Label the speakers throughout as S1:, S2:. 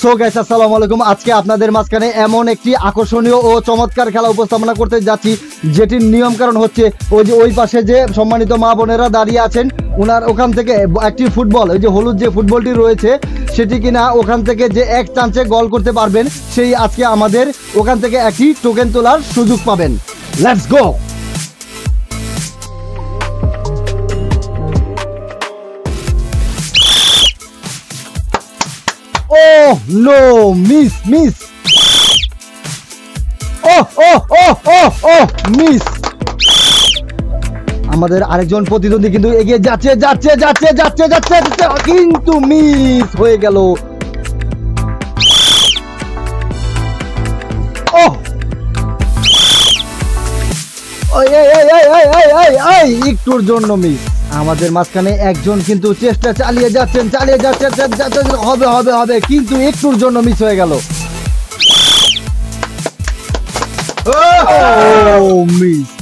S1: So guys আসসালামু আলাইকুম। আজকে আপনাদের মাঝখানে এমন একটি আকর্ষণীয় ও চমৎকার খেলা উপস্থাপনা করতে যাচ্ছি, যেটির নিয়ম কারণ হচ্ছে ওই যে ওই পাশে যে সম্মানিত মা বোনেরা দাঁড়িয়ে আছেন, ওখান থেকে একটি ফুটবল, ওই যে হলুদ যে ফুটবলটি রয়েছে সেটি কিনা ওখান থেকে যে এক চান্সে গোল করতে পারবেন সেই আজকে আমাদের ওখান থেকে একটি টোকেন তোলার সুযোগ পাবেন। Let's go. Oh no, miss. Oh, miss. আমাদের আরেকজন প্রতিদ্বন্দ্বী কিন্তু এগিয়ে যাচ্ছে কিন্তু মিস হয়ে গেল। একটুর জন্য মিস। আমাদের মাঝখানে একজন কিন্তু চেষ্টা চালিয়ে যাচ্ছেন হবে কিন্তু একটুর জন্য মিস হয়ে গেল। মিস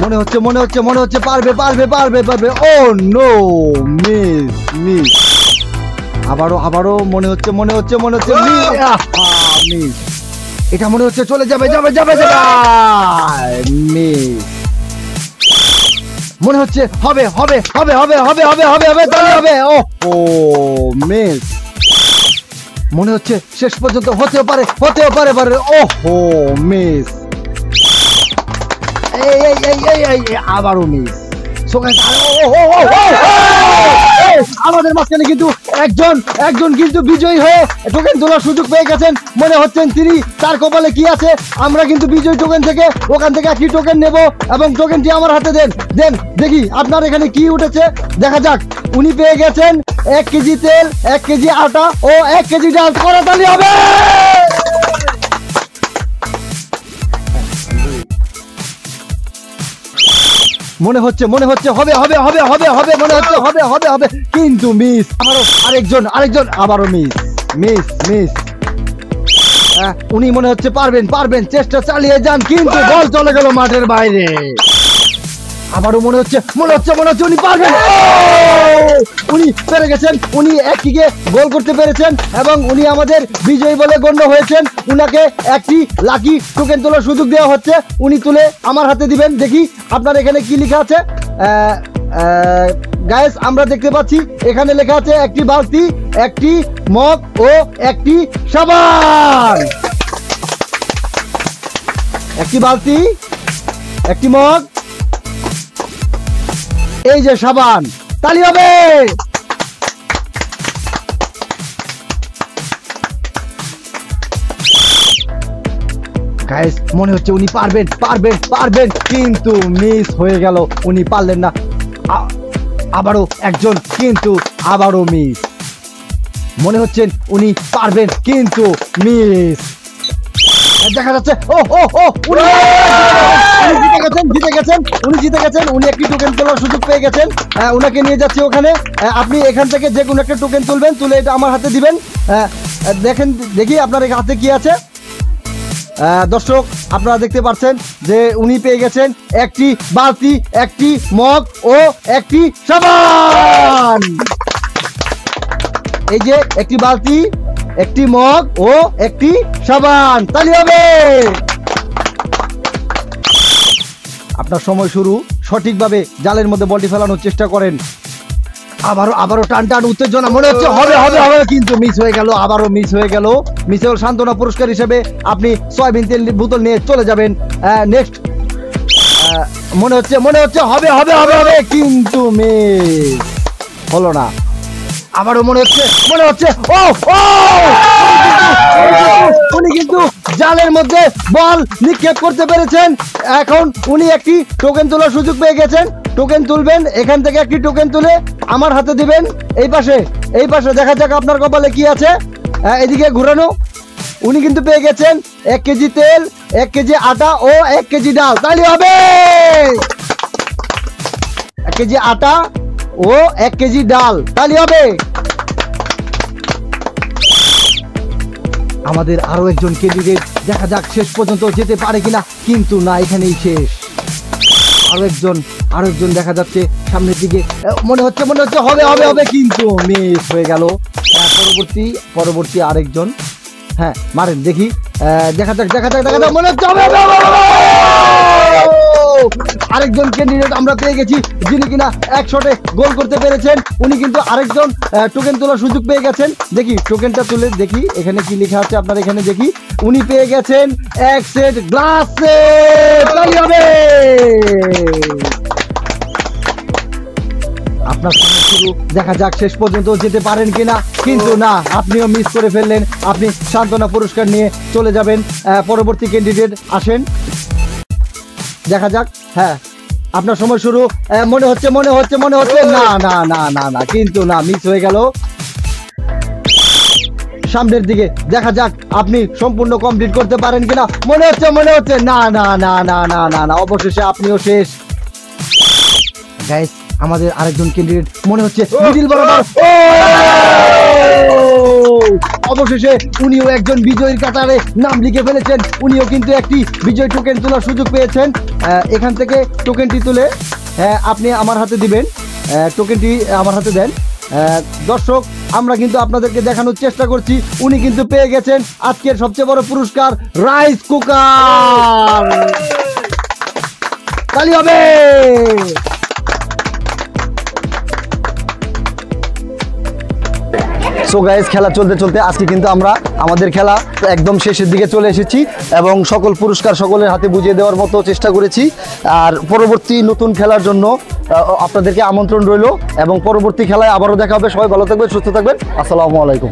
S1: মনে হচ্ছে পারবে। ও নো, মিস। আবারও মনে হচ্ছে মিস। এটা মনে হচ্ছে চলে যাবে। মিস। মনে হচ্ছে হবে। ও মিস। মনে হচ্ছে শেষ পর্যন্ত হতেও পারে। ও মিস। আবারও মিস। আমাদের মাঝখানে কিন্তু একজন কিন্তু বিজয়ী হয়ে টোকেন তোলার সুযোগ পেয়ে গেছেন। মনে হচ্ছেন তিনি, তার কপালে কি আছে। আমরা কিন্তু বিজয়ী টোকেন থেকে ওখান থেকে একটি টোকেন নেব এবং টোকেনটি আমার হাতে দেন দেখি আপনার এখানে কি উঠেছে, দেখা যাক। উনি পেয়ে গেছেন 1 কেজি তেল, 1 কেজি আটা ও 1 কেজি ডাল। করতালি হবে। মনে হচ্ছে হবে কিন্তু মিস। আরেকজন আবারও মিস। উনি মনে হচ্ছে পারবেন, চেষ্টা চালিয়ে যান কিন্তু বল চলে গেল মাঠের বাইরে। আবারও মনে হচ্ছে উনি পারবেন। উনি পেরে গেছেন, উনি একটিকে গোল করতে পেরেছেন এবং উনি আমাদের বিজয়ী বলে গণ্য হয়েছেন। উনাকে একটি লাকি টোকেন তোলার সুযোগ দেওয়া হচ্ছে। উনি তুলে আমার হাতে দিবেন। দেখি আপনার এখানে কি লেখা আছে। গাইস, আমরা দেখতে পাচ্ছি এখানে লেখা আছে একটি বালতি, একটি মগ ও একটি সাবান। একটি বালতি, একটি মগ, এই যে সাবান। তালি হবে। গাইস, মনে হচ্ছে উনি পারবেন কিন্তু মিস হয়ে গেল। উনি পারলেন না। আবারও একজন কিন্তু আবারও মিস। মনে হচ্ছেন উনি পারবেন কিন্তু মিস। দেখা যাচ্ছে উনি জিতে গেছেন। উনি একটি টোকেন তোলার সুযোগ পেয়ে গেছেন। উনাকে নিয়ে যাচ্ছি ওখানে। আপনি এখান থেকে যে কোনো একটা টোকেন তুলবেন, তুলে এটা আমার হাতে দিবেন। দেখি আপনার হাতে কি আছে। দর্শক, আপনারা দেখতে পাচ্ছেন যে উনি পেয়ে গেছেন একটি বালতি, একটি মগ ও একটি সাবান। এই যে একটি বালতি, একটি মগ ও একটি সাবান। তালি হবে। আপনার সময় শুরু। সঠিকভাবে জালের মধ্যে বলটি ফেলানোর চেষ্টা করেন। আবারও টান উত্তেজনা। মনে হচ্ছে হবে কিন্তু মিস হয়ে গেল। আবারও মিস হয়ে গেল। মিস হল সান্ত্বনা পুরস্কার হিসেবে আপনি সয়াবিন তেল বোতল নিয়ে চলে যাবেন। নেক্সট। মনে হচ্ছে হবে কিন্তু মিস হলো না। আবারও মনে হচ্ছে উনি কিন্তু জালের মধ্যে বল নিক্ষেপ করতে পেরেছেন। এখন উনি একটি টোকেন তোলার সুযোগ পেয়ে গেছেন। টোকেন তুলবেন, এখান থেকে একটি টোকেন তুলে আমার হাতে দিবেন। এই পাশে দেখা যাক আপনার কপালে কি আছে। এদিকে ঘুরানো। উনি কিন্তু পেয়ে গেছেন 1 কেজি তেল, 1 কেজি আটা ও 1 কেজি ডাল। তালি হবে। 1 কেজি আটা ও 1 কেজি ডাল। তালি হবে। আমাদের আরো একজন ক্যান্ডিডেট দেখা যাক শেষ পর্যন্ত যেতে পারে কিনা, কিন্তু না, এখানেই শেষ। আরেকজন দেখা যাচ্ছে সামনের দিকে, মনে হচ্ছে হবে হবে হবে, কিন্তু মিস হয়ে গেল। পরবর্তী আরেকজন, হ্যাঁ মারেন দেখি, দেখা যাক মনে হচ্ছে হবে হবে হবে হবে। আরেকজন ক্যান্ডিডেট আমরা পেয়ে গেছি যিনি কিনা এক শটে গোল করতে পেরেছেন। উনি কিন্তু আরেকজন টোকেন তোলার সুযোগ পেয়ে গেছেন। দেখি টোকেনটা তুলে দেখি এখানে কি লেখা আছে, আপনার এখানে দেখি উনি পেয়ে গেছেন এক সেট গ্লাস সেট। তালি হবে। আপনার সময় শুরু, দেখা যাক শেষ পর্যন্ত যেতে পারেন কিনা, কিন্তু না, আপনিও মিস করে ফেললেন। আপনি সান্ত্বনা পুরস্কার নিয়ে চলে যাবেন। পরবর্তী ক্যান্ডিডেট আসেন, দেখা যাক। হ্যাঁ, আপনার সময় শুরু, মনে হচ্ছে না না না না না, কিন্তু না, মিস হয়ে গেল। সামনের দিকে দেখা যাক আপনি সম্পূর্ণ কমপ্লিট করতে পারেন কিনা, মনে হচ্ছে না না না না না না না, অবশেষে আপনিও শেষ। গাইস, আমাদের আরেকজন ক্যান্ডিডেট মনে হচ্ছে মিডল বরাবর, অবশেষে উনিও একজন বিজয়ীর কাতারে নাম লিখে ফেলেছেন। উনিও কিন্তু একটি বিজয় টোকেন তোলার সুযোগ পেয়েছেন। এখান থেকে টোকেনটি তুলে আপনি আমার হাতে দিবেন, টোকেনটি আমার হাতে দেন। দর্শক, আমরা কিন্তু আপনাদেরকে দেখানোর চেষ্টা করছি, উনি কিন্তু পেয়ে গেছেন আজকের সবচেয়ে বড় পুরস্কার, রাইস কুকার। তালি হবে। সো গাইস, খেলা চলতে চলতে আজকে কিন্তু আমরা আমাদের খেলা একদম শেষের দিকে চলে এসেছি এবং সকল পুরস্কার সকলের হাতে বুঝিয়ে দেওয়ার মতো চেষ্টা করেছি। আর পরবর্তী নতুন খেলার জন্য আপনাদেরকে আমন্ত্রণ রইল এবং পরবর্তী খেলায় আবারও দেখা হবে। সবাই ভালো থাকবেন, সুস্থ থাকবেন। আসসালামু আলাইকুম।